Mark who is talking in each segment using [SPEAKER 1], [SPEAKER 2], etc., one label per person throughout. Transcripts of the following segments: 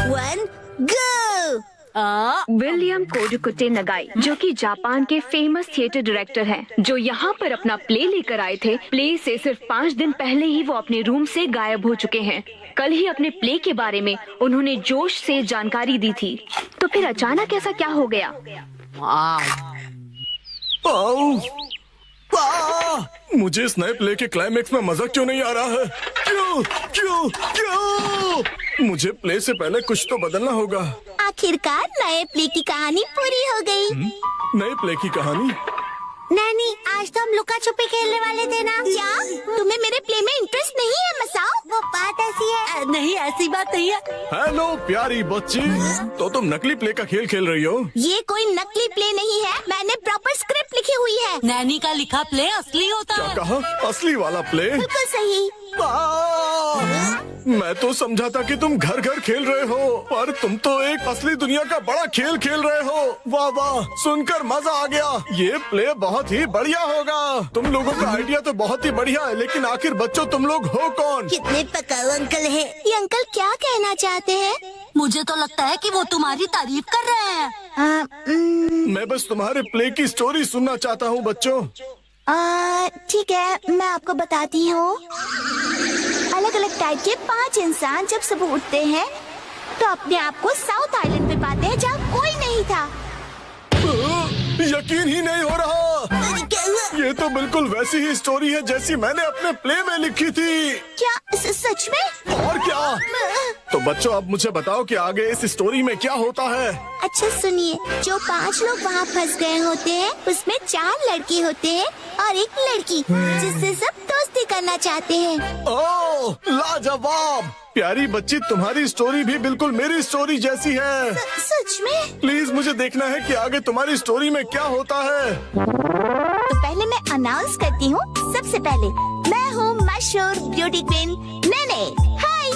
[SPEAKER 1] 1 गो।
[SPEAKER 2] William कोडुकुटे नगाई, जो कि Japan के फेमस थिएटर डायरेक्टर हैं, जो यहाँ पर अपना प्ले लेकर आए थे। प्ले से सिर्फ 5 दिन पहले ही वो अपने रूम से गायब हो चुके हैं। कल ही अपने प्ले के बारे में उन्होंने जोश से जानकारी दी थी, तो फिर अचानक ऐसा क्या हो गया?
[SPEAKER 3] मुझे इस नए प्ले के क्लाइमेक्स में मजा क्यों नहीं आ रहा है? क्यों क्यों क्यों? मुझे प्ले से पहले कुछ तो बदलना होगा।
[SPEAKER 1] आखिरकार नए प्ले की कहानी पूरी हो गई।
[SPEAKER 3] नए प्ले की कहानी?
[SPEAKER 1] नानी, आज तो हम लुका छुपी खेलने वाले थे ना? क्या तुम्हें मेरे प्ले में इंटरेस्ट नहीं है मसाओ? वो बात ऐसी है।
[SPEAKER 4] नहीं, ऐसी बात नहीं है।
[SPEAKER 3] हेलो प्यारी बच्ची, तो तुम नकली प्ले का खेल खेल रही हो?
[SPEAKER 1] ये कोई नकली प्ले नहीं है, मैंने प्रॉपर स्क्रिप्ट लिखी हुई है।
[SPEAKER 4] नैनी का लिखा प्ले असली होता
[SPEAKER 3] क्या
[SPEAKER 4] है।
[SPEAKER 3] कहा? असली वाला प्ले?
[SPEAKER 1] बिल्कुल सही।
[SPEAKER 3] मैं तो समझा था कि तुम घर घर खेल रहे हो, पर तुम तो एक असली दुनिया का बड़ा खेल खेल रहे हो। वाह वाह, सुनकर मजा आ गया। ये प्ले बहुत ही बढ़िया होगा। तुम लोगों का आइडिया तो बहुत ही बढ़िया है, लेकिन आखिर बच्चों तुम लोग हो कौन?
[SPEAKER 1] कितने पकाऊ अंकल हैं। ये अंकल क्या कहना चाहते हैं?
[SPEAKER 4] मुझे तो लगता है कि वो तुम्हारी तारीफ कर रहे हैं।
[SPEAKER 3] मैं बस तुम्हारे प्ले की स्टोरी सुनना चाहता हूँ बच्चों।
[SPEAKER 1] ठीक है, मैं आपको बताती हूँ। अलग अलग टाइप के 5 इंसान जब सुबह उठते हैं तो अपने आप को साउथ आइलैंड पे पाते हैं, जहाँ कोई नहीं था।
[SPEAKER 3] यकीन ही नहीं हो रहा। ये तो बिल्कुल वैसी ही स्टोरी है जैसी मैंने अपने प्ले में लिखी थी।
[SPEAKER 1] क्या सच में?
[SPEAKER 3] और क्या? तो बच्चों, अब मुझे बताओ कि आगे इस स्टोरी में क्या होता है।
[SPEAKER 1] अच्छा सुनिए, जो 5 लोग वहाँ फंस गए होते हैं, उसमें 4 लड़के होते हैं और 1 लड़की, जिससे सब दोस्ती करना चाहते हैं।
[SPEAKER 3] ओह, लाजवाब। प्यारी बच्ची, तुम्हारी स्टोरी भी बिल्कुल मेरी स्टोरी जैसी है।
[SPEAKER 1] सच में?
[SPEAKER 3] प्लीज मुझे देखना है कि आगे तुम्हारी स्टोरी में क्या होता है।
[SPEAKER 1] तो पहले मैं अनाउंस करती हूँ। सबसे पहले मैं हूँ मशहूर ब्यूटी क्वीन नेने। हाय,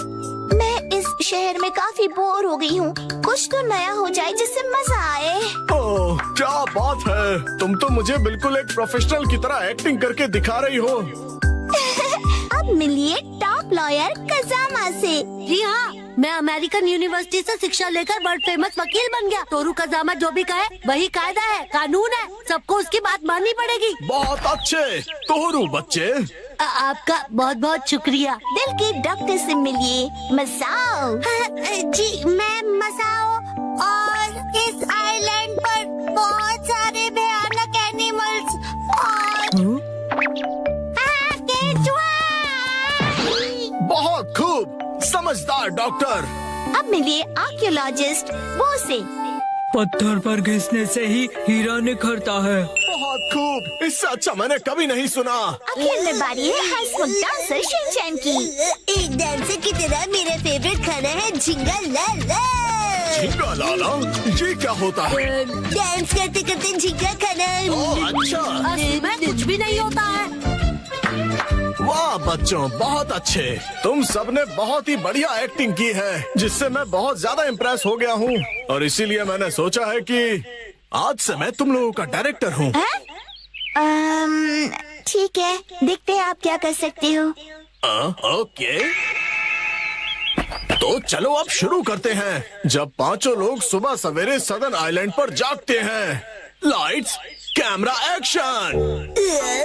[SPEAKER 1] मैं इस शहर में काफी बोर हो गई हूँ। कुछ तो नया हो जाए जिससे मजा आए।
[SPEAKER 3] ओह, क्या बात है। तुम तो मुझे बिल्कुल एक प्रोफेशनल की तरह एक्टिंग करके दिखा रही हो।
[SPEAKER 1] अब मिलिए टॉप लॉयर कजामा से।
[SPEAKER 4] जी हाँ, मैं अमेरिकन यूनिवर्सिटी से शिक्षा लेकर वर्ल्ड फेमस वकील बन गया। तोरू कजामा जो भी कहे वही कायदा है, कानून है। सबको उसकी बात माननी पड़ेगी।
[SPEAKER 3] बहुत अच्छे तोरू बच्चे।
[SPEAKER 4] आपका बहुत बहुत शुक्रिया।
[SPEAKER 1] दिल के डॉक्टर से मिलिए मसाओ।
[SPEAKER 4] जी, मैं मसाओ, और इस आइलैंड पर बहुत सारे भयानक एनिमल्स और
[SPEAKER 3] बहुत खूब, समझदार डॉक्टर।
[SPEAKER 1] अब मिलिए आर्कियोलॉजिस्ट वो से।
[SPEAKER 5] पत्थर पर घिसने से ही हीरा निखरता है।
[SPEAKER 3] बहुत खूब, इससे अच्छा मैंने कभी नहीं सुना।
[SPEAKER 1] आखिर में बारी है हंसमुख डांसर शिनचैन की।
[SPEAKER 6] एक डांसर की तरह मेरा फेवरेट खाना है झिंगा लाला।
[SPEAKER 3] झींगा लाला, ये क्या होता है?
[SPEAKER 6] डांस करते करते झिंगा खाना।
[SPEAKER 3] ओह, अच्छा।
[SPEAKER 4] असली में कुछ भी नहीं होता है।
[SPEAKER 3] वाह बच्चों, बहुत अच्छे। तुम सबने बहुत ही बढ़िया एक्टिंग की है, जिससे मैं बहुत ज्यादा इम्प्रेस हो गया हूँ। और इसीलिए मैंने सोचा है कि आज से मैं तुम लोगों का डायरेक्टर हूँ।
[SPEAKER 1] ठीक है, देखते हैं आप क्या कर सकते हो।
[SPEAKER 3] ओके, तो चलो अब शुरू करते हैं। जब 5 लोग सुबह सवेरे सदन आइलैंड पर जागते हैं। Lights, camera, action.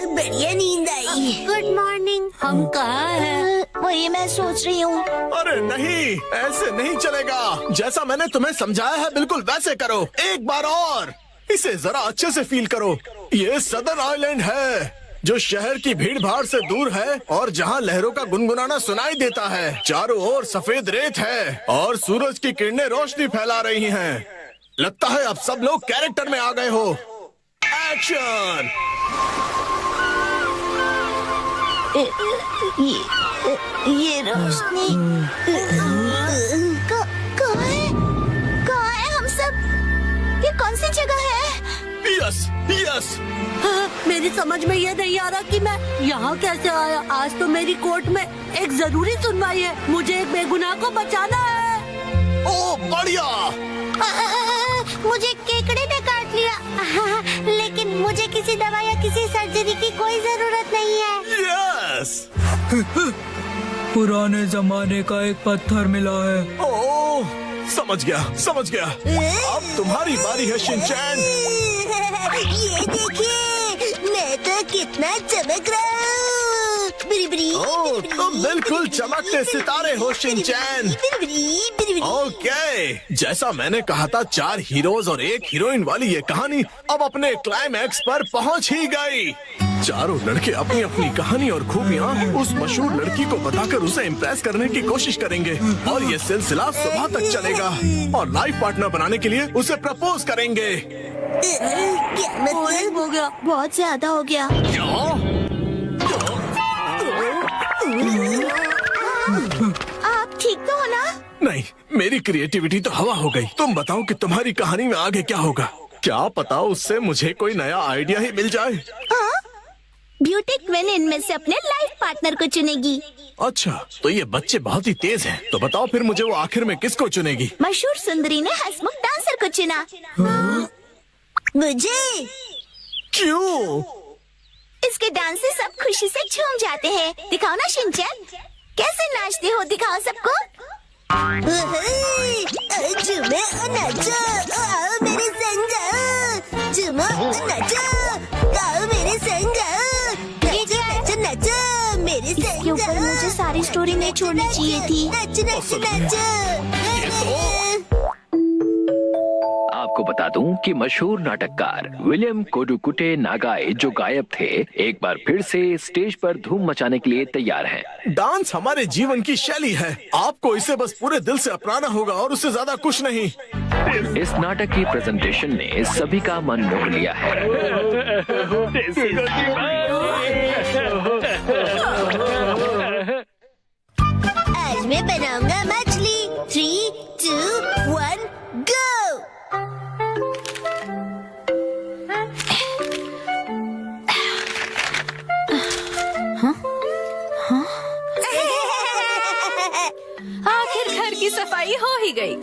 [SPEAKER 6] बढ़िया नींद आई।
[SPEAKER 4] Good morning. हम कहाँ हैं?
[SPEAKER 1] वही मैं सोच रही हूँ।
[SPEAKER 3] अरे नहीं, ऐसे नहीं चलेगा। जैसा मैंने तुम्हें समझाया है बिल्कुल वैसे करो। एक बार और, इसे जरा अच्छे से फील करो। ये सदन आइलैंड है, जो शहर की भीड़ भाड़ से दूर है और जहाँ लहरों का गुनगुनाना सुनाई देता है। चारों ओर सफेद रेत है और सूरज की किरणें रोशनी फैला रही हैं। लगता है अब सब लोग कैरेक्टर में आ गए हो। एक्शन।
[SPEAKER 1] ये रोशनी कहाँ है हम सब? ये कौन सी जगह है?
[SPEAKER 3] Yes yes.
[SPEAKER 4] मेरी समझ में ये नहीं आ रहा कि मैं यहाँ कैसे आया। आज तो मेरी कोर्ट में एक जरूरी सुनवाई है। मुझे एक बेगुनाह को बचाना है।
[SPEAKER 3] ओ बढ़िया।
[SPEAKER 6] मुझे केकड़े ने काट लिया। लेकिन मुझे किसी दवा या किसी सर्जरी की कोई जरूरत नहीं है।
[SPEAKER 3] यस।
[SPEAKER 5] पुराने जमाने का एक पत्थर मिला है।
[SPEAKER 3] ओह, समझ गया। अब तुम्हारी बारी है शिनचैन।
[SPEAKER 6] ये देखिए, मैं तो कितना चमक रहा हूँ। बिरी बिरी।
[SPEAKER 3] ओह, तुम बिल्कुल चमकते सितारे हो शिनचैन। ओके, जैसा मैंने कहा था, 4 हीरोज और 1 हीरोइन वाली ये कहानी अब अपने क्लाइमैक्स पर पहुंच ही गई। चारों लड़के अपनी अपनी कहानी और खूबियाँ उस मशहूर लड़की को बताकर उसे इम्प्रेस करने की कोशिश करेंगे और ये सिलसिला सुबह तक चलेगा और लाइफ पार्टनर बनाने के लिए उसे प्रपोज करेंगे।
[SPEAKER 6] क्या मतलब?
[SPEAKER 4] हो गया।
[SPEAKER 1] बहुत ज्यादा हो गया। आप ठीक तो हो ना?
[SPEAKER 3] नहीं, मेरी क्रिएटिविटी तो हवा हो गई। तुम बताओ कि तुम्हारी कहानी में आगे क्या होगा? क्या पता उससे मुझे कोई नया आइडिया ही मिल जाए।
[SPEAKER 1] ब्यूटी क्वीन इनमें से अपने लाइफ पार्टनर को चुनेगी।
[SPEAKER 3] अच्छा, तो ये बच्चे बहुत ही तेज हैं। तो बताओ फिर मुझे वो आखिर में किसको चुनेगी?
[SPEAKER 1] मशहूर सुंदरी ने हंसमुख डांसर को चुना।
[SPEAKER 6] मुझे?
[SPEAKER 3] क्यों?
[SPEAKER 1] इसके डांस से सब खुशी से झूम जाते हैं। दिखाओ ना शिनचैन, कैसे नाचते हो, दिखाओ सबको।
[SPEAKER 6] झूमो और नाचो, आओ मेरे संग। झूमो और नाचो, आओ मेरे संग। नाचो नाचो नाचो मेरे संग।
[SPEAKER 1] इसके ऊपर मुझे सारी स्टोरी नहीं छोड़नी चाहिए थी।
[SPEAKER 6] नाचो नाचो नाचो।
[SPEAKER 7] आपको बता दूं कि मशहूर नाटककार विलियम कोडुकुटे नागाई जो गायब थे, एक बार फिर से स्टेज पर धूम मचाने के लिए तैयार हैं।
[SPEAKER 3] डांस हमारे जीवन की शैली है। आपको इसे बस पूरे दिल से अपनाना होगा और उससे ज्यादा कुछ नहीं।
[SPEAKER 7] इस नाटक की प्रेजेंटेशन ने सभी का मन मोह लिया है।
[SPEAKER 6] आज मैं बनाऊंगा मछली। 3, 2, 1, गो।
[SPEAKER 8] आखिर घर की सफाई हो ही गई।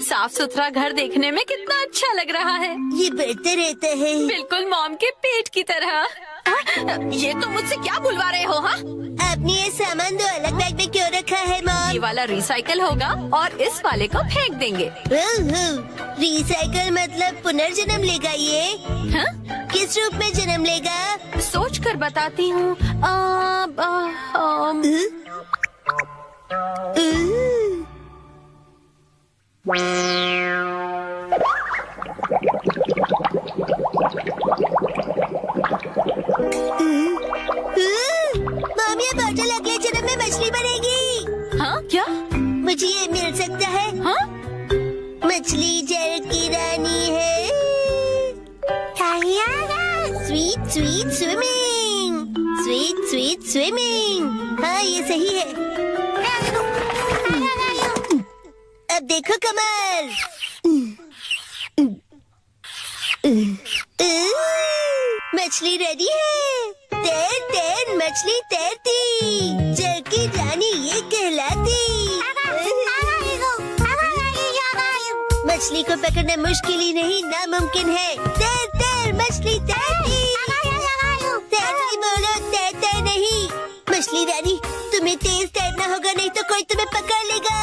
[SPEAKER 8] साफ सुथरा घर देखने में कितना अच्छा लग रहा है।
[SPEAKER 6] ये बढ़ते रहता है।
[SPEAKER 8] बिल्कुल मॉम के पेट की तरह। ये तो मुझसे क्या बुलवा रहे हो? हाँ,
[SPEAKER 6] आपने ये सामान 2 अलग बैग में क्यों रखा है
[SPEAKER 8] ये
[SPEAKER 6] मॉम?
[SPEAKER 8] वाला रिसाइकल होगा और इस वाले को फेंक देंगे।
[SPEAKER 6] रिसाइकल मतलब पुनर्जन्म लेगा ये?
[SPEAKER 8] हाँ?
[SPEAKER 6] किस रूप में जन्म लेगा?
[SPEAKER 8] सोच कर बताती हूँ।
[SPEAKER 6] मॉम, ये बॉटल अगले जन्म में मछली बनेगी।
[SPEAKER 8] हाँ क्या?
[SPEAKER 6] मुझे ये मिल सकता है?
[SPEAKER 8] हाँ?
[SPEAKER 6] मछली जल की रानी है। Sweet sweet swimming, sweet sweet swimming. हाँ, ये सही है। अब देखो कमल। मछली रेडी है। तैर तैर मछली तैरती, जल की रानी ये कहलाती। मछली को पकड़ना मुश्किल ही नहीं, नामुमकिन है। तैर तैर मछली तैरती। तैरती बोलो, तैरते नहीं। मछली रानी, तुम्हें तेज तैरना होगा, नहीं तो कोई तुम्हें पकड़ लेगा।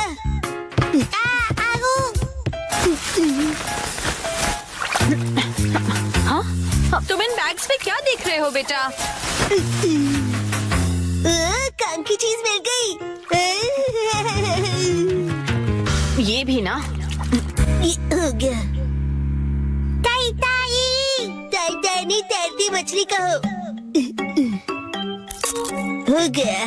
[SPEAKER 8] हाँ? तुम इन बैग्स में क्या देख रहे हो बेटा?
[SPEAKER 6] काम की चीज मिल गई।
[SPEAKER 8] ये भी ना।
[SPEAKER 6] ये हो गया। ताई ताई, ताई ताई नहीं, तैरती मछली कहो। हो गया।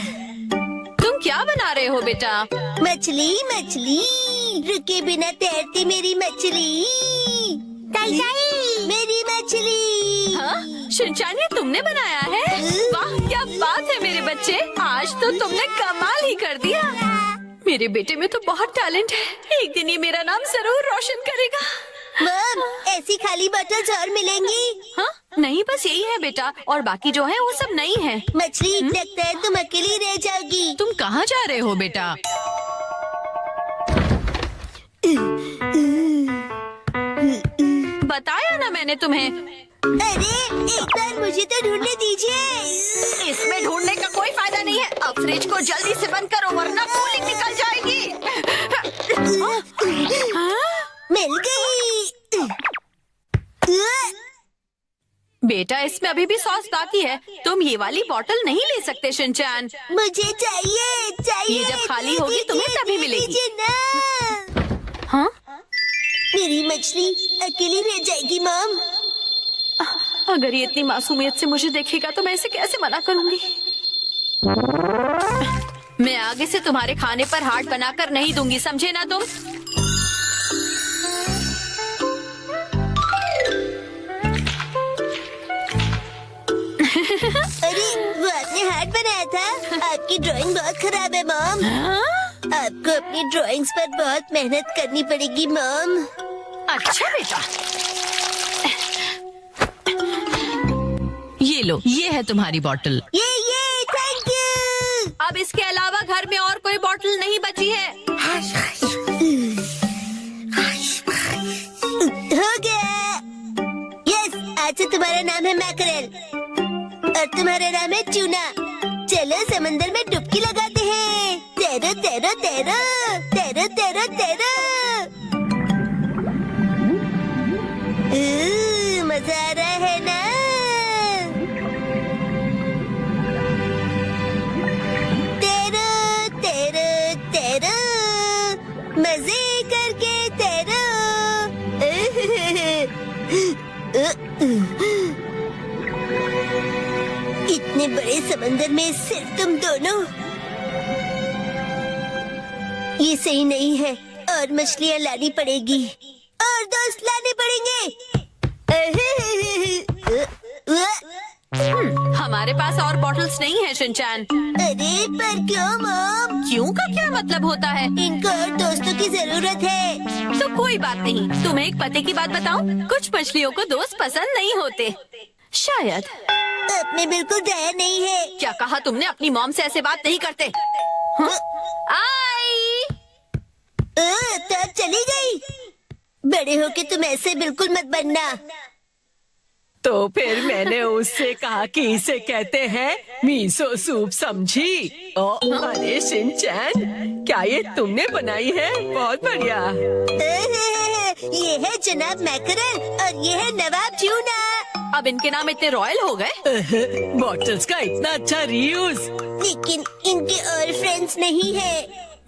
[SPEAKER 8] तुम क्या बना रहे हो बेटा?
[SPEAKER 6] मछली मछली, रुके बिना तैरती मेरी मछली। ताई ताई, मेरी मछली।
[SPEAKER 8] हाँ? शिनचैन, ये तुमने बनाया है? वाह, क्या बात है मेरे बच्चे, आज तो तुमने कमाल ही कर दिया। मेरे बेटे में तो बहुत टैलेंट है, एक दिन ये मेरा नाम जरूर रोशन करेगा।
[SPEAKER 6] मॉम, ऐसी खाली बॉटल्स और मिलेंगी?
[SPEAKER 8] हाँ? नहीं, बस यही है बेटा, और बाकी जो है वो सब नहीं है।
[SPEAKER 6] मछली, लगता है तुम अकेली रह जाओगी।
[SPEAKER 8] तुम कहाँ जा रहे हो बेटा? बताया ना मैंने तुम्हें।
[SPEAKER 6] अरे, एक बार मुझे तो ढूंढने दीजिए।
[SPEAKER 8] इसमें ढूंढने का कोई फायदा नहीं है। अब फ्रिज को जल्दी से बंद करो वरना कूलिंग निकल जाएगी।
[SPEAKER 6] मिल गई।
[SPEAKER 8] बेटा इसमें अभी भी सॉस बाकी है, तुम ये वाली बोतल नहीं ले सकते शिनचैन।
[SPEAKER 6] मुझे चाहिए।
[SPEAKER 8] ये जब खाली होगी तुम्हें तभी मिलेगी।
[SPEAKER 6] दीजिए ना।
[SPEAKER 8] हाँ?
[SPEAKER 6] मेरी मछली अकेली रह जाएगी मॉम।
[SPEAKER 8] अगर ये इतनी मासूमियत से मुझे देखेगा तो मैं इसे कैसे मना करूंगी। मैं आगे से तुम्हारे खाने पर हाथ बनाकर नहीं दूंगी, समझे ना तुम।
[SPEAKER 6] अरे वो आपने हार्ट बनाया था। आपकी ड्राइंग बहुत खराब है मॉम। आपको अपनी ड्राइंग्स पर बहुत मेहनत करनी पड़ेगी मॉम।
[SPEAKER 8] अच्छा बेटा, ये लो, ये है तुम्हारी बोतल।
[SPEAKER 6] ये थैंक यू।
[SPEAKER 8] अब इसके अलावा घर में और कोई बोतल नहीं बची है।
[SPEAKER 6] हो गया। यस, आज से तुम्हारा नाम है मैकरेल और तुम्हारा नाम है टूना। चलो समंदर में डुबकी लगाते हैं। तैरो तैरो तैरो तैरो तैरो तैरो। मजा आ रहा है ना? तैरो तैरो तैरो, मजे करके तैरो। इतने बड़े समंदर में सिर्फ तुम दोनों, ये सही नहीं है। और मछलियाँ लानी पड़ेगी और दोस्त लाने पड़ेंगे।
[SPEAKER 8] हमारे पास और बॉटल्स नहीं है शिनचैन।
[SPEAKER 6] अरे पर क्यों मॉम?
[SPEAKER 8] क्यों का क्या मतलब होता है?
[SPEAKER 6] इनको और दोस्तों की जरूरत है।
[SPEAKER 8] तो कोई बात नहीं, तुम्हें एक पते की बात बताऊं? कुछ मछलियों को दोस्त पसंद नहीं होते, शायद।
[SPEAKER 6] आप में बिल्कुल दया नहीं है।
[SPEAKER 8] क्या कहा तुमने? अपनी मॉम से ऐसे बात नहीं करते। हाँ? आई।
[SPEAKER 6] तो अब चली गई। बड़े होके तुम ऐसे बिल्कुल मत बनना।
[SPEAKER 9] तो फिर मैंने उससे कहा कि इसे कहते हैं मीसो सूप, समझी? अरे शिनचैन, क्या ये तुमने बनाई है? बहुत बढ़िया।
[SPEAKER 6] ये है जनाब मैकरेल और ये है नवाब ट्यूना।
[SPEAKER 8] अब इनके नाम इतने रॉयल हो गए।
[SPEAKER 9] बॉटल्स का इतना अच्छा रीयूज।
[SPEAKER 6] लेकिन इनके और फ्रेंड्स नहीं है।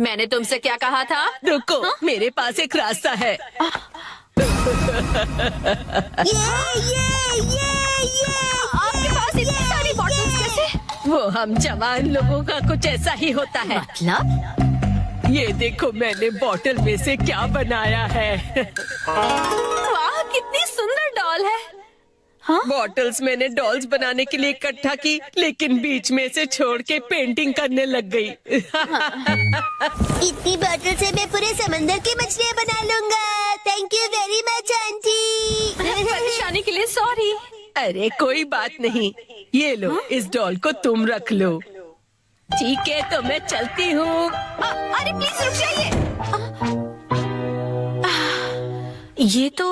[SPEAKER 8] मैंने तुमसे क्या कहा था?
[SPEAKER 9] रुको, मेरे पास एक रास्ता है।
[SPEAKER 6] ये
[SPEAKER 8] आपके पास इतनी सारी बॉटल्स कैसे?
[SPEAKER 9] वो हम जवान लोगों का कुछ ऐसा ही होता है।
[SPEAKER 8] मतलब?
[SPEAKER 9] ये देखो मैंने बॉटल में से क्या बनाया है।
[SPEAKER 8] वाह, कितनी सुंदर डॉल है। हाँ?
[SPEAKER 9] बॉटल्स मैंने डॉल्स बनाने के लिए इकट्ठा की, लेकिन बीच में से छोड़ के पेंटिंग करने लग गई।
[SPEAKER 6] इतनी बॉटल से मैं पूरे समंदर की मछलियाँ बना लूंगा। Thank you very much aunty.
[SPEAKER 8] परेशानी के लिए सॉरी।
[SPEAKER 9] अरे कोई बात नहीं, ये लो, इस डॉल को तुम रख लो। ठीक है, तो मैं चलती हूँ।
[SPEAKER 8] अरे प्लीज रुक जाइए। ये तो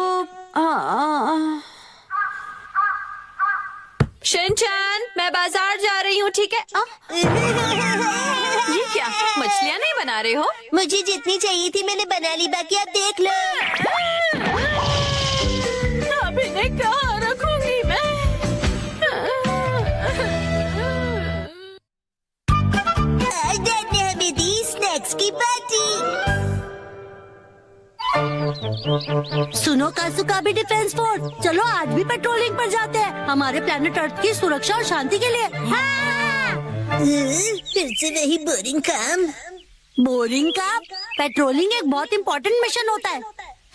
[SPEAKER 8] शिनचैन, मैं बाजार जा रही हूँ, ठीक है? ये क्या, मछलियाँ नहीं बना रहे हो?
[SPEAKER 6] मुझे जितनी चाहिए थी मैंने बना ली, बाकी आप देख लो।
[SPEAKER 8] अब इन्हें कहाँ रखूंगी मैं?
[SPEAKER 6] आज डैड ने हमें दी स्नैक्स की पार्टी।
[SPEAKER 4] सुनो कासुका भी डिफेंस फोर्स, चलो आज भी पेट्रोलिंग पर जाते हैं, हमारे प्लेनेट अर्थ की सुरक्षा और शांति के लिए।
[SPEAKER 6] फिर से वही बोरिंग काम।
[SPEAKER 4] बोरिंग काम? पेट्रोलिंग एक बहुत इम्पोर्टेंट मिशन होता है।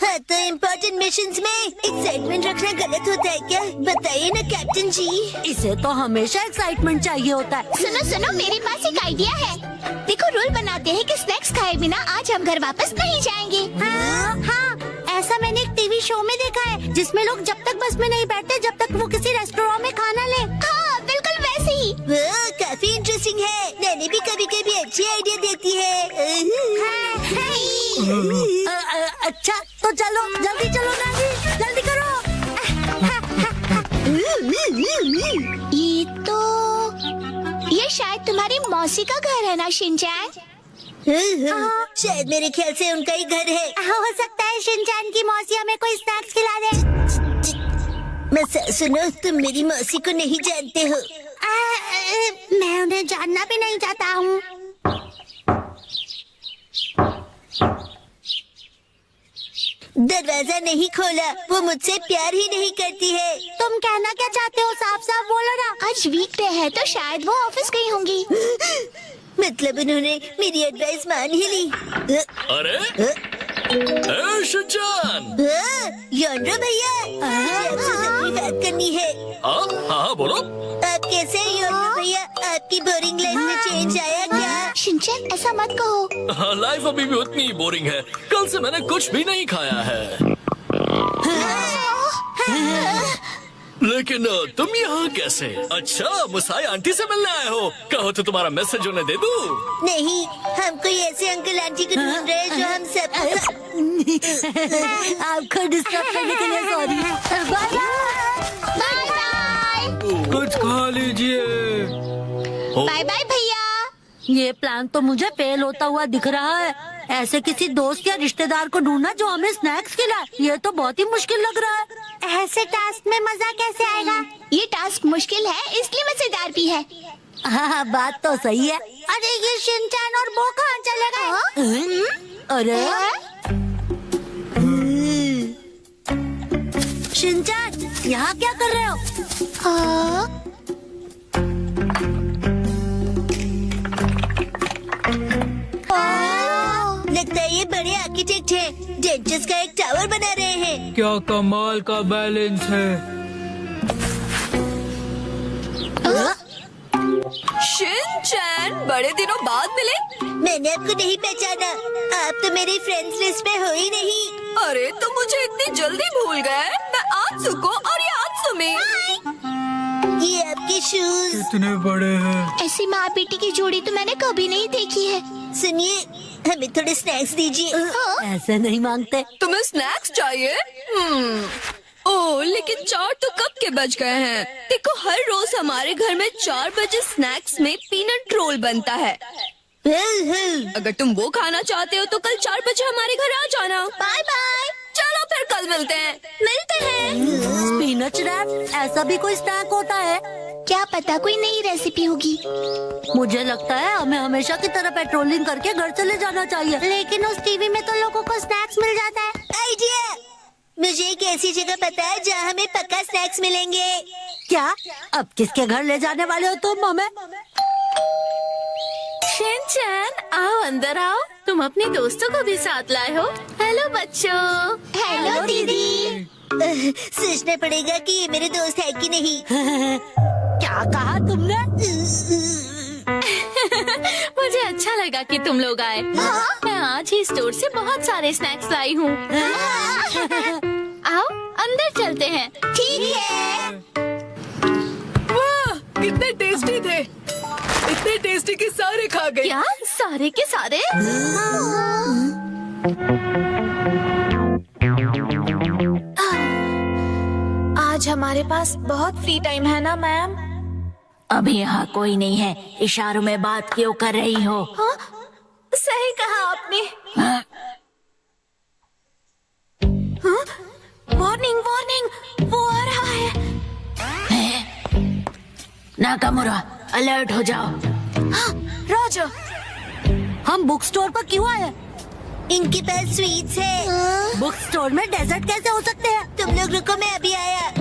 [SPEAKER 6] हाँ, तो इम्पोर्टेंट मिशंस में एक्साइटमेंट रखना गलत होता है क्या? बताइए ना कैप्टन जी।
[SPEAKER 4] इसे तो हमेशा एक्साइटमेंट चाहिए होता है।
[SPEAKER 1] सुनो सुनो, मेरे पास एक आइडिया है। देखो, रूल बनाते हैं कि स्नैक्स खाए बिना आज हम घर वापस नहीं जाएंगे।
[SPEAKER 4] हाँ, ऐसा मैंने एक टीवी शो में देखा है, जिसमें लोग जब तक बस में नहीं बैठते जब तक वो किसी रेस्टोरेंट में खाना ले।
[SPEAKER 1] हाँ, बिल्कुल वैसे ही।
[SPEAKER 6] वो काफी इंटरेस्टिंग है। नैनी भी कभी कभी अच्छी आइडिया देती है।
[SPEAKER 4] अच्छा, तो चलो, जल्दी चलो नानी, जल्दी करो।
[SPEAKER 1] ये शायद तुम्हारी मौसी का घर है ना शिनचैन?
[SPEAKER 6] शायद मेरे ख्याल से उनका ही घर है। हो सकता है शिनचैन की मौसी हमें कोई स्नैक्स खिला दे। मैं सुनो, तुम मेरी मौसी को नहीं जानते हो। मैं उन्हें जानना भी नहीं चाहता हूँ। दरवाजा नहीं खोला, वो मुझसे प्यार ही नहीं करती है। तुम कहना क्या चाहते हो? साफ साफ बोलो ना।
[SPEAKER 1] आज वीकडे है तो शायद वो ऑफिस गई होंगी।
[SPEAKER 6] मतलब उन्होंने मेरी एडवाइस मान ही ली।
[SPEAKER 3] अरे शिनचैन,
[SPEAKER 6] योनरो भैया, मुझे आपसे जरूरी बात करनी है।
[SPEAKER 3] हाँ बोलो।
[SPEAKER 6] आप कैसे हैं योनरो भैया? आपकी बोरिंग लाइफ में चेंज आया क्या?
[SPEAKER 1] शिनचैन ऐसा मत कहो।
[SPEAKER 3] लाइफ अभी भी उतनी ही बोरिंग है। कल से मैंने कुछ भी नहीं खाया है। लेकिन तुम यहाँ कैसे? अच्छा, मुसाई आंटी से मिलने आए हो। कहो तो तुम्हारा मैसेज उन्हें दे दूँ?
[SPEAKER 6] नहीं, हम कोई ऐसे अंकल आंटी को ढूंढ रहे हैं जो हम सब। आपको डिस्टर्ब करने के लिए सॉरी। Bye bye.
[SPEAKER 5] कुछ खा लीजिए।
[SPEAKER 1] बाय बाय भैया।
[SPEAKER 4] ये प्लान तो मुझे फेल होता हुआ दिख रहा है। ऐसे किसी दोस्त या रिश्तेदार को ढूंढना जो हमें स्नैक्स खिलाए, ये तो बहुत ही मुश्किल लग रहा है।
[SPEAKER 6] ऐसे टास्क में मजा कैसे आएगा?
[SPEAKER 1] ये टास्क मुश्किल है इसलिए मजेदार भी है।
[SPEAKER 6] हाँ, बात तो सही है। अरे ये शिनचैन और वो कहाँ चले गए? अरे शिनचैन, यहाँ क्या कर रहे हो? लगता है ये बड़े आर्किटेक्ट हैं। डेंटिस्ट का एक टावर बना रहे हैं।
[SPEAKER 5] क्या कमाल का बैलेंस है।
[SPEAKER 8] शिनचैन, बड़े दिनों बाद मिले।
[SPEAKER 6] मैंने आपको नहीं पहचाना। आप तो मेरी फ्रेंड्स लिस्ट में हो ही नहीं।
[SPEAKER 8] अरे तुम मुझे इतनी जल्दी भूल गए। मैं आत्सु को और ये आत्सु में।
[SPEAKER 6] ये आपके शूज
[SPEAKER 5] इतने बड़े हैं।
[SPEAKER 1] ऐसी माँ बेटी की जोड़ी तो मैंने कभी नहीं देखी है।
[SPEAKER 6] सुनिए, हमें थोड़े स्नैक्स दीजिए।
[SPEAKER 4] ऐसे नहीं मांगते।
[SPEAKER 8] तुम्हें स्नैक्स चाहिए? ओह, लेकिन 4 तो कब के बज गए हैं। देखो, हर रोज हमारे घर में 4 बजे स्नैक्स में पीनट रोल बनता है। अगर तुम वो खाना चाहते हो तो कल 4 बजे हमारे घर आ जाना।
[SPEAKER 6] Bye bye.
[SPEAKER 8] चलो फिर कल मिलते हैं।
[SPEAKER 6] मिलते हैं।
[SPEAKER 4] पीनट रैप, ऐसा भी कोई स्नैक होता है?
[SPEAKER 1] क्या पता कोई नई रेसिपी होगी।
[SPEAKER 4] मुझे लगता है हमें हमेशा की तरह पेट्रोलिंग करके घर चले जाना चाहिए।
[SPEAKER 6] लेकिन उस टीवी में तो लोगों को स्नैक्स मिल जाता है। आइडिया! मुझे एक ऐसी जगह पता है जहाँ हमें पक्का स्नैक्स मिलेंगे।
[SPEAKER 4] क्या? अब किसके घर ले जाने वाले हो तुम हमें?
[SPEAKER 8] शिनचैन, आओ अंदर आओ। तुम अपने दोस्तों को भी साथ लाए हो। हेलो बच्चों।
[SPEAKER 1] हेलो दीदी।
[SPEAKER 6] सोचना पड़ेगा कि ये मेरे दोस्त है कि नहीं।
[SPEAKER 4] क्या कहा तुमने?
[SPEAKER 8] मुझे अच्छा लगा कि तुम लोग आए। मैं आज ही स्टोर से बहुत सारे स्नैक्स लाई हूँ। आओ अंदर चलते हैं।
[SPEAKER 1] ठीक है।
[SPEAKER 9] वाह, कितने टेस्टी थे। इतने टेस्टी कि सारे खा गए।
[SPEAKER 8] क्या? सारे के सारे?
[SPEAKER 1] आज हमारे पास बहुत फ्री टाइम है ना मैम?
[SPEAKER 6] अभी यहाँ कोई नहीं है। इशारों में बात क्यों कर रही हो?
[SPEAKER 1] सही कहा आपने। वार्निंग वार्निंग, वो आ रहा है।
[SPEAKER 6] नाकामुरा, अलर्ट हो जाओ।
[SPEAKER 1] रोजर,
[SPEAKER 4] हम बुक स्टोर पर क्यों आए?
[SPEAKER 6] इनके पास स्वीट्स है।
[SPEAKER 4] बुक स्टोर में डेजर्ट कैसे हो सकते हैं?
[SPEAKER 6] तुम लोग रुको, मैं अभी आया।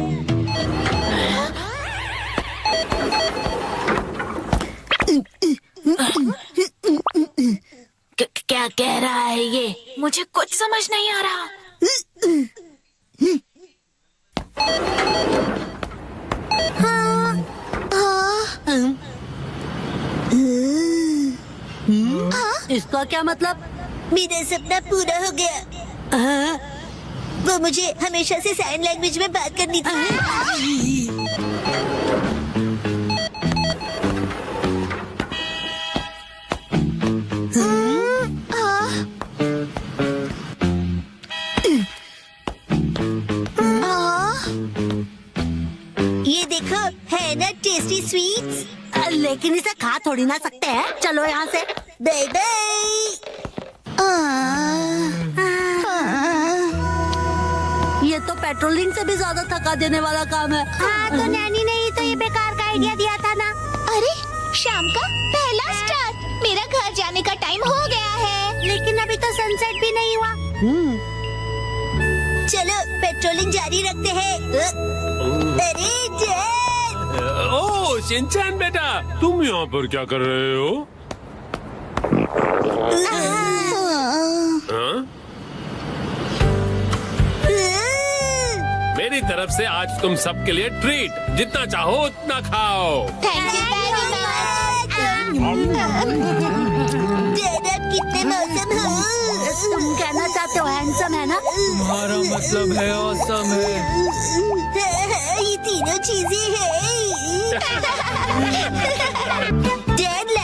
[SPEAKER 6] क्या कह रहा है ये?
[SPEAKER 1] मुझे कुछ समझ नहीं आ रहा।
[SPEAKER 4] इसका क्या मतलब?
[SPEAKER 6] मेरा सपना पूरा हो गया। वो मुझे हमेशा से साइन लैंग्वेज में बात करनी थी। ये देखो, है ना टेस्टी स्वीट्स।
[SPEAKER 4] लेकिन इसे खा थोड़ी ना सकते हैं। चलो यहाँ से।
[SPEAKER 6] Bye bye.
[SPEAKER 4] पेट्रोलिंग से भी ज्यादा थका देने वाला काम है।
[SPEAKER 6] हाँ तो नैनी ने ही तो ये बेकार का आइडिया दिया था ना।
[SPEAKER 1] अरे शाम का पहला स्टार, मेरा घर जाने का टाइम हो गया है।
[SPEAKER 6] लेकिन अभी तो सनसेट भी नहीं हुआ। चलो पेट्रोलिंग जारी रखते हैं। अरे जैन!
[SPEAKER 10] ओह शिनचैन बेटा, तुम यहाँ पर क्या कर रहे हो? हाँ? मेरी तरफ से आज तुम सबके लिए ट्रीट, जितना चाहो उतना खाओ।
[SPEAKER 1] थैंक यू वेरी
[SPEAKER 6] जैन कितने मौसम हो।
[SPEAKER 4] तुम कहना चाहते हो हैंडसम है ना?
[SPEAKER 5] तुम्हारा मतलब है ऑसम है।
[SPEAKER 6] ये तीनों चीजें हैं।